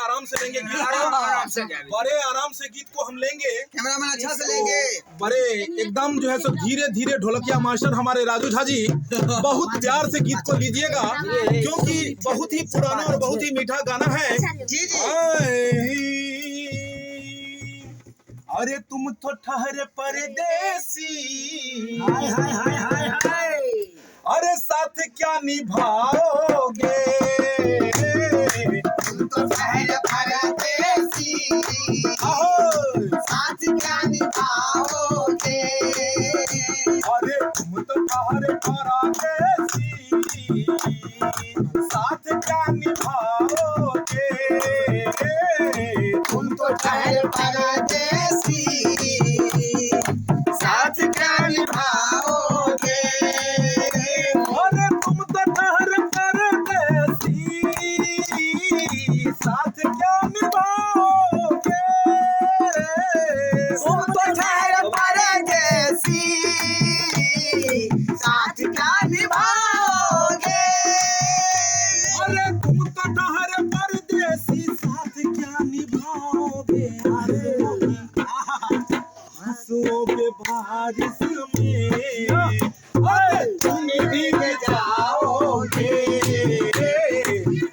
आराम से लेंगे गीत, आराम से बड़े आराम से गीत को हम लेंगे, कैमरामैन अच्छा से लेंगे, बड़े एकदम जो है सब धीरे धीरे। ढोलकिया मास्टर हमारे राजू झा जी बहुत प्यार से गीत को लीजिएगा, क्योंकि बहुत ही पुराना और बहुत ही मीठा गाना है। जी जी। अरे तुम तो ठहरे परदेसी, हाय हाय हाय हाय हाय, अरे साथ क्या निभाओगे, तुम तो ठहरे परदेसी, साथ क्या निभाओगे, अरे तुम तो ठहरे परदेसी, साथ क्या निभाओगे, तुम तो ठहरे परदेसी, साथ क्या निभाओगे, अरे तुम तो ठहरे परदेसी, साथ क्या निभाओगे, तुम तो ठहरे परदेसी, साथ क्या निभाओगे, अरे तुम तो ठहरे परदेसी, साथ क्या निभाओगे, आंसुओं के बारिश में अरे तुम भीग जाओगे,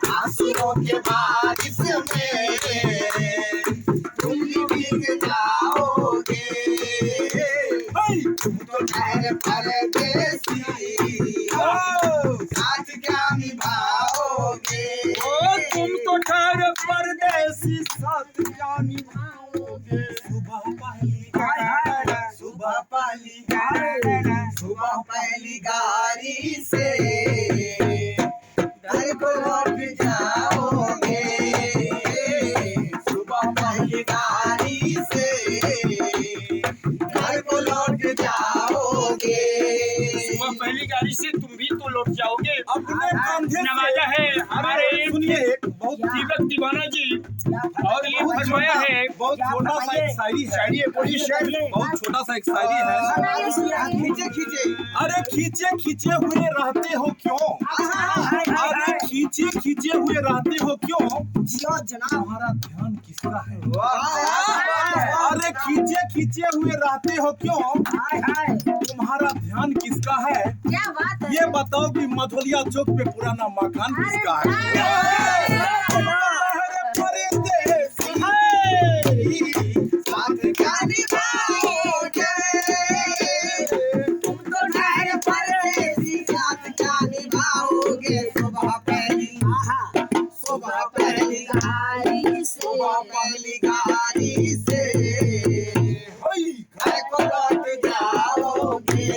आंसुओं के बारिश में तुम भीग जाओगे, तुम तो ठहरे परदेसी, साथ क्या निभाओगे, तुम तो ठहरे परदेसी, साथ क्या निभाओगे। सुबह पहली गाड़ी से घर को लौट जाओगे, सुबह पहली गाड़ी से घर को लौट जाओगे, सुबह पहली गाड़ी से तुम भी तो लौट जाओगे। अपने कंधे नवाजा है हमारे सुनिए एक बहुत दीपक दीवाना जी, और ये फरमाया है बहुत छोटा सा एक शायरी है, बहुत छोटा सा एक शायरी है। खींचे खींचे, अरे खींचे खींचे हुए रहते हो क्यों, अरे खींचे खींचे हुए रहते हो क्यों, जियो जनाब, तुम्हारा ध्यान किसका है, अरे खींचे खींचे हुए रहते हो क्यों, तुम्हारा ध्यान किसका है, क्या बात है? ये बताओ कि मधुलिया चौक पे पुराना मकान किसका है। साथ क्या निभाओगे, तुम तो ठहरे परदेसी, साथ क्या निभाओगे, सुबह पहली गाड़ी से घर को लौट जाओगे,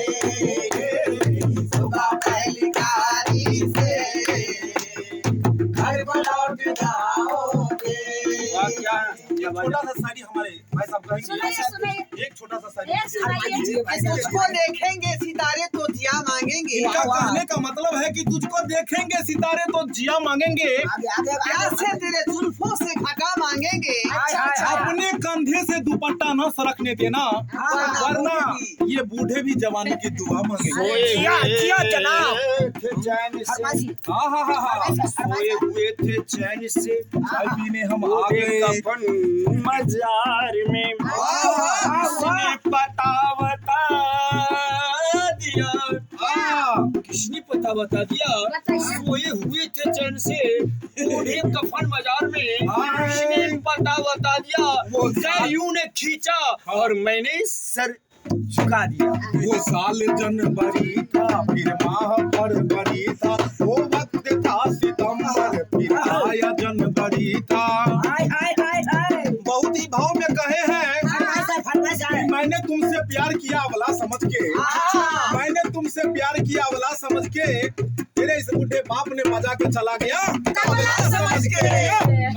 सुबह पहली गाड़ी से घर को लौट जाओगे, एक छोटा सा शायरी हमारे भाई साहब सुनाइए, कहेंगे, सुनाइए। एक छोटा सा ये सुनाइए। शायरी। तुझको देखेंगे सितारे तो जिया मांगेंगे, इनका कहने का मतलब है कि तुझको देखेंगे सितारे तो जिया मांगेंगे, प्यार से तेरे जुल्फों से घटा मांगेंगे, अपने कंधे से दुपट्टा न सरकने देना, वरना ये बूढ़े भी जवानी की दुआ मांगेंगे। सोए हुए थे चैन से, चाय पीने हम आ गए, कफन मजार में किसने पता बता दिया, किसने पता बता दिया, सोए हुए थे चैन से, बूढ़े कफन मजार में किसने पता बता दिया, सर यूं ने खींचा और मैंने सर झुका दिया। वो साल जनवरी था फिर माह फरवरी था, वो वक्त था सितंबर फिर आया जनवरी था। बहुत ही भाव में कहे हैं कि मैंने तुमसे प्यार किया वाला समझ के, मैंने तुमसे प्यार किया वाला समझ के, तेरे इस बूढ़े बाप ने मजा के चला गया समझ के।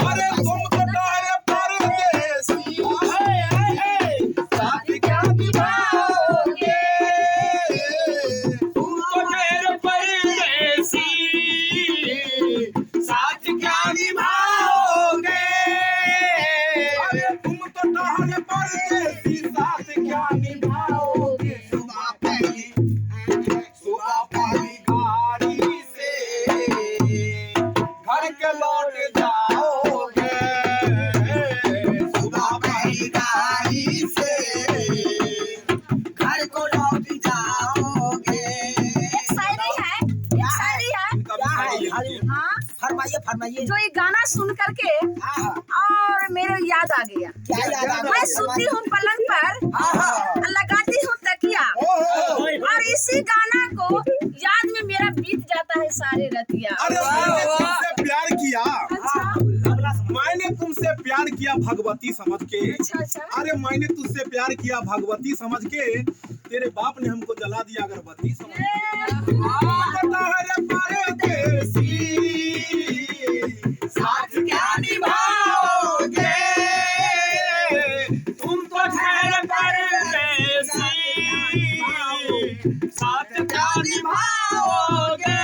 अरे तुम तो ठहरे परदेसी, साथ क्या निभाओगे, तुम तो ठहरे परदेसी, साथ क्या निभाओगे, अरे तुम तो ठहरे परदेसी, साथ क्या निभाओगे। सुबह पहली गाड़ी से घर के लौट जाओ फरमाइए। जो ये गाना सुन करके हाँ, और मेरे याद आ गया। क्या याद आ मैं सोती हूँ पलंग पर, लगाती हूँ तकिया, ओहो, और इसी गाना को याद में मेरा बीत जाता है सारे रतिया। अरे मैंने तुमसे प्यार किया, अच्छा मैंने तुमसे प्यार किया भगवती समझ के। अच्छा। अरे मैंने तुझसे प्यार किया भगवती समझ के, तेरे बाप ने हमको जला दिया अगरबत्ती समझ के। पता है रे परदेसी, साथ क्या निभाओगे तुम तो ठहर परदेसी, साथ क्या निभाओगे।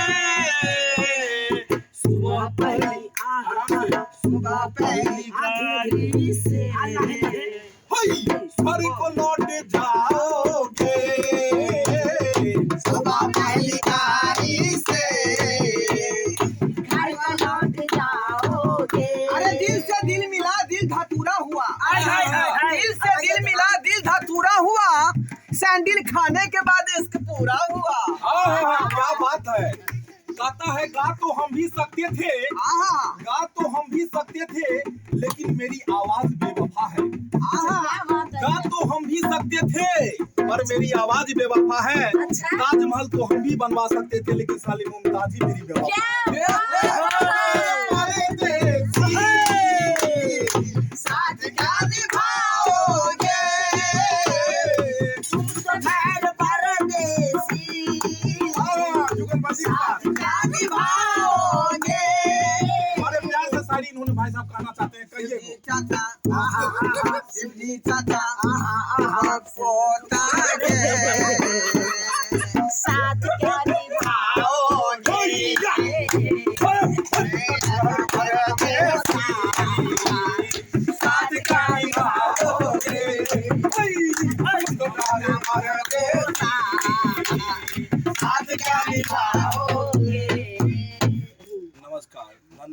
सुबह पहली सुबह पहली गाड़ी से हई, घर को लौट जाओगे। सुबह पहली गाड़ी से घर को लौट जाओगे। अरे दिल से दिल मिला दिल धतूरा हुआ। हाय, हाय, हाय, हाय। दिल से दिल मिला दिल धतूरा हुआ। सैंडल खाने के बाद इश्क पूरा हुआ। क्या बात है। गाता है गा तो हम भी सकते थे, आहा, गा तो हम भी सकते थे, लेकिन मेरी आवाज बेवफा है। आहा, क्या बात है। गा तो हम भी सकते थे, पर मेरी आवाज बेवफा है। अच्छा। ताजमहल तो हम भी बनवा सकते थे, लेकिन साली मुमताज ही मेरी बेवफा क्या बात है। साथ क्या निभाओगे तुम तो ठहर परदेसी। साथ क्या निभाओगे हमारे प्यार से सारी इन्होंने भाई साहब कहना चाहते हैं, कहिए शिवजी चाचा, आहा, आहा, शिवजी चाचा, आहा, आहा, पोता रे। साथ क्या निभाओगे। साथ क्या निभाओगे